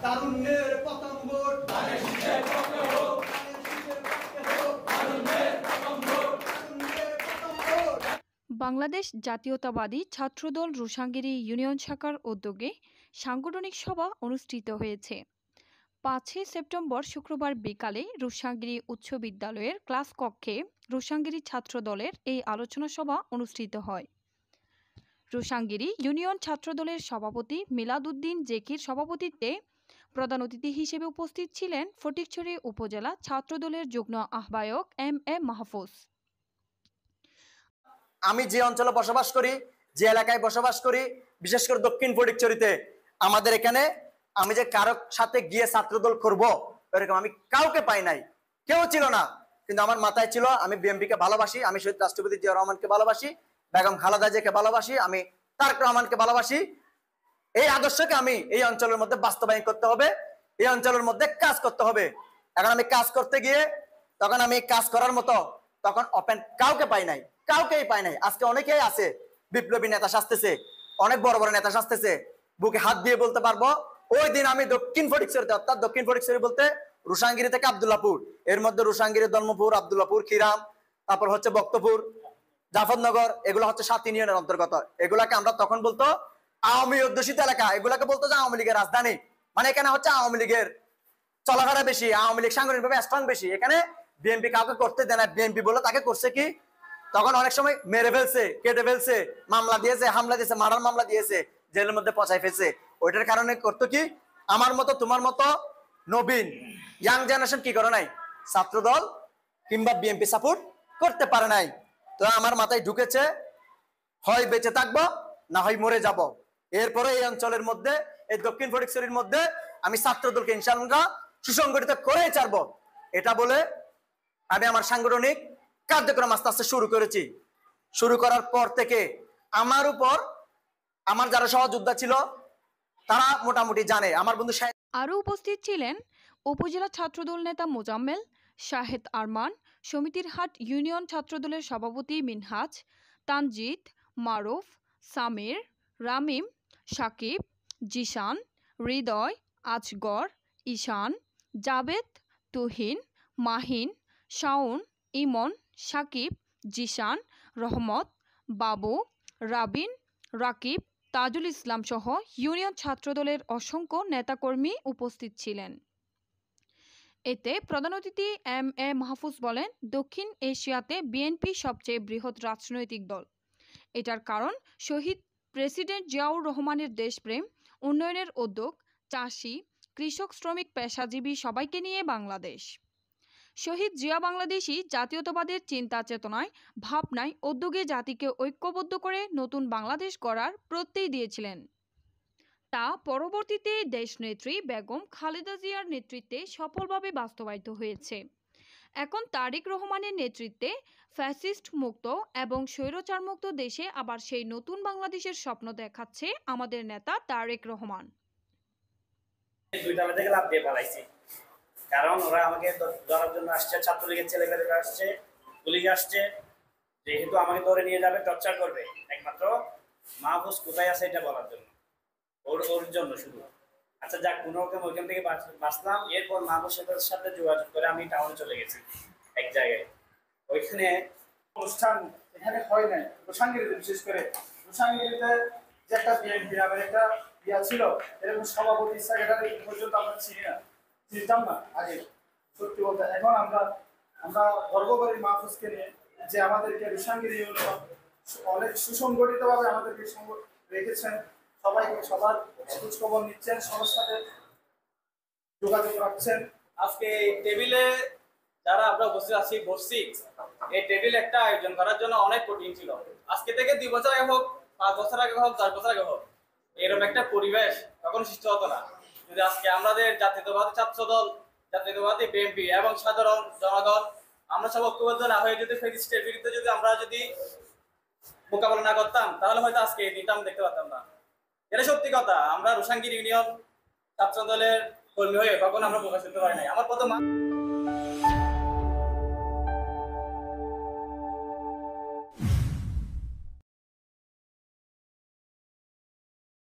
তারুণ্যের প্রথম ভোট বাংলাদেশ জাতীয়তাবাদী ছাত্রদল রুশাঙ্গিরি ইউনিয়ন শাখার উদ্যোগে সাংগঠনিক সভা অনুষ্ঠিত হয়েছে। ৫ই সেপ্টেম্বর শুক্রবার বিকালে রুশাঙ্গিরি উচ্চ বিদ্যালয়ের ক্লাস কক্ষে রুশাঙ্গিরি ছাত্রদলের এই আলোচনা সভা অনুষ্ঠিত হয়। রুশাঙ্গিরি ইউনিয়ন ছাত্রদলের সভাপতি মিলাদ উদ্দিন জেকির সভাপতিত্বে প্রধান অতিথি হিসেবে উপস্থিত ছিলেন ফটিকছড়ি উপজেলা ছাত্রদলের যুগ্ম আহ্বায়ক এম.এ. মাহফুজ। আমি যে অঞ্চলে বসবাস করি, যে এলাকায় বসবাস করি, বিশেষ করে দক্ষিণ ফটিকছড়িতে, আমাদের এখানে আমি যে কারো সাথে গিয়ে ছাত্রদল করব এরকম আমি কাউকে পাই নাই, কেউ ছিল না। কিন্তু আমার মাথায় ছিল আমি বিএনপিকে ভালোবাসি, আমি শহীদ রাষ্ট্রপতি জিয়া রহমানকে ভালোবাসি, বেগম খালেদা জিয়াকে ভালোবাসি, আমি তারেক রহমানকে ভালোবাসি। এই আদর্শকে আমি এই অঞ্চলের মধ্যে বাস্তবায়ন করতে হবে, এই অঞ্চলের মধ্যে কাজ করতে হবে। এখন আমি কাজ করতে গিয়ে তখন আমি কাজ করার মতো তখন ওপেন কাউকে পাই নাই, কাউকেই পাই নাই। আজকে অনেকেই আছে, বিপ্লবী নেতা সাজতেছে, অনেক বড় বড় নেতা সাজতেছে, বুকে হাত দিয়ে বলতে পারবো ওই দিন আমি দক্ষিণ ফটিকছড়িতে, অর্থাৎ দক্ষিণ ফটিকছড়ি বলতে রুশাঙ্গিরি থেকে আব্দুল্লাপুর, এর মধ্যে রুশাঙ্গিরি, দলমপুর, আব্দুল্লাপুর, খিরাম, তারপর হচ্ছে বক্তপুর, জাফরনগর, এগুলো হচ্ছে 7 ইউনিয়নের অন্তর্গত। এগুলাকে আমরা তখন বলতো আওয়ামী অধ্যুষিত এলাকা, এগুলাকে বলতো যে আওয়ামী লীগের রাজধানী। মানে এখানে হচ্ছে আওয়ামী লীগের চলাফেরা বেশি, আওয়ামী লীগ সাংগঠনিকভাবে স্ট্রং বেশি। এখানে বিএনপি কাউকে করতে দেয় না, বিএনপি বলে তাকে করছে কি তখন অনেক সময় মেরে ফেলছে, কেটে ফেলছে, মামলা দিয়েছে, হামলা দিয়েছে, মারার মামলা দিয়েছে, জেলের মধ্যে পচাই ফেলছে। ওইটার কারণে করতো কি আমার মতো তোমার মতো নবীন ইয়াং জেনারেশন কি করে নাই, ছাত্রদল কিংবা বিএনপি সাপোর্ট করতে পারে নাই। তো আমার মাথায় ঢুকেছে হয় বেঁচে থাকবো না হয় মরে যাব। এরপরে এই অঞ্চলের মধ্যে, এই দক্ষিণ ফটিকছড়ির মধ্যে আমি ছাত্রদলকে ইনশাআল্লাহ সুসংগঠিত করেই ছাড়বো, এটা বলে আমি আমার সাংগঠনিক কার্যক্রম আস্তে আস্তে শুরু করেছি। শুরু করার পর থেকে আমার উপর আমার যারা সহযোদ্ধা ছিল তারা মোটামুটি জানে। আমার বন্ধু আরও উপস্থিত ছিলেন উপজেলা ছাত্রদল নেতা মোজাম্মেল, শাহেদ আরমান, সমিতির হাট ইউনিয়ন ছাত্রদলের সভাপতি মিনহাজ, তানজিদ, মারুফ, সামির, রামিম, সাকিব, জিশান, হৃদয়, আজগর, ঈশান, জাবেদ, তুহিন, মাহিন, শাওন, ইমন, সাকিব, জিশান, রহমত, বাবু, রাবিন, রাকিব, তাজুল ইসলাম সহ ইউনিয়ন ছাত্রদলের অসংখ্য নেতাকর্মী উপস্থিত ছিলেন। এতে প্রধান অতিথি এম.এ. মাহফুজ বলেন, দক্ষিণ এশিয়াতে বিএনপি সবচেয়ে বৃহৎ রাজনৈতিক দল। এটার কারণ শহীদ প্রেসিডেন্ট জিয়াউর রহমানের দেশপ্রেম, উন্নয়নের উদ্যোগ, চাষি, কৃষক, শ্রমিক, পেশাজীবী সবাইকে নিয়ে বাংলাদেশ। শহীদ জিয়া বাংলাদেশি জাতীয়তাবাদের চিন্তা চেতনায়, ভাবনায়, উদ্যোগে জাতিকে ঐক্যবদ্ধ করে নতুন বাংলাদেশ গড়ার প্রত্যয় দিয়েছিলেন। তা পরবর্তীতে দেশনেত্রী বেগম খালেদা জিয়ার নেতৃত্বে সফলভাবে বাস্তবায়িত হয়েছে। এখন তারেক রহমানের নেতৃত্বে ফ্যাসিস্ট মুক্ত এবং স্বৈরাচার মুক্ত দেশে আবার সেই নতুন বাংলাদেশের স্বপ্ন দেখাচ্ছে আমাদের নেতা তারেক রহমান। কারণ ওরা আমাকে ধরার জন্য আসছে, ছাত্রলীগের ছেলেমেয়েরা আসছে, পুলিশ আসছে, যেহেতু আমাকে ধরে নিয়ে যাবে, টর্চার করবে, একমাত্র মাহফুজ কোথায় আছে এটা বলার জন্য, ওর জন্য শুধু। আচ্ছা যাক, কোনো রকম ওইখান থেকে বাঁচলাম। এরপর মাহফুজের সাথে যোগাযোগ করে আমি টাউনে চলে গেছি এক জায়গায়। ওইখানে অনুষ্ঠান এখানে হয় নাই, রুশাঙ্গিরিতে, বিশেষ করে রুশাঙ্গিরিতে যে একটা বিএনপি নামের একটা ইয়া ছিল, এরকম সভাপতি সেক্রেটারি পর্যন্ত আমরা চিনতাম না আগে, সত্যি বলতে। এখন আমরা গর্ব করি মাহফুজকে নিয়ে, যে আমাদেরকে রুশাঙ্গিরি অনেক সুসংগঠিতভাবে আমাদেরকে রেখেছেন, সবার খোঁজ খবর নিচ্ছেন, সবার সাথে যোগাযোগ রাখছেন। আজকে এই টেবিলে যারা আমরা বসছি, এই টেবিল একটা আয়োজন করার জন্য অনেক কঠিন ছিল। আজকে থেকে 2 বছর আগে হোক, 5 বছর আগে হোক, 10 বছর আগে হোক, এরকম একটা পরিবেশ তখন সৃষ্টি হতো না। যদি আজকে আমাদের জাতীয়তাবাদী ছাত্রদল, জাতীয়তাবাদী বিএনপি এবং সাধারণ জনগণ আমরা সব ঐক্যবদ্ধ না হয়ে যদি ফ্যাসিস্টের বিরুদ্ধে যদি আমরা মোকাবেলা না করতাম, তাহলে হয়তো আজকে এই দিনটা আমরা দেখতে পারতাম না। এটা সত্যি কথা। আমরা রুশাঙ্গিরি ইউনিয়ন ছাত্রদলের কর্মী হয়ে কখনো আমরা প্রকাশ করতে পারি নাই। আমার প্রথম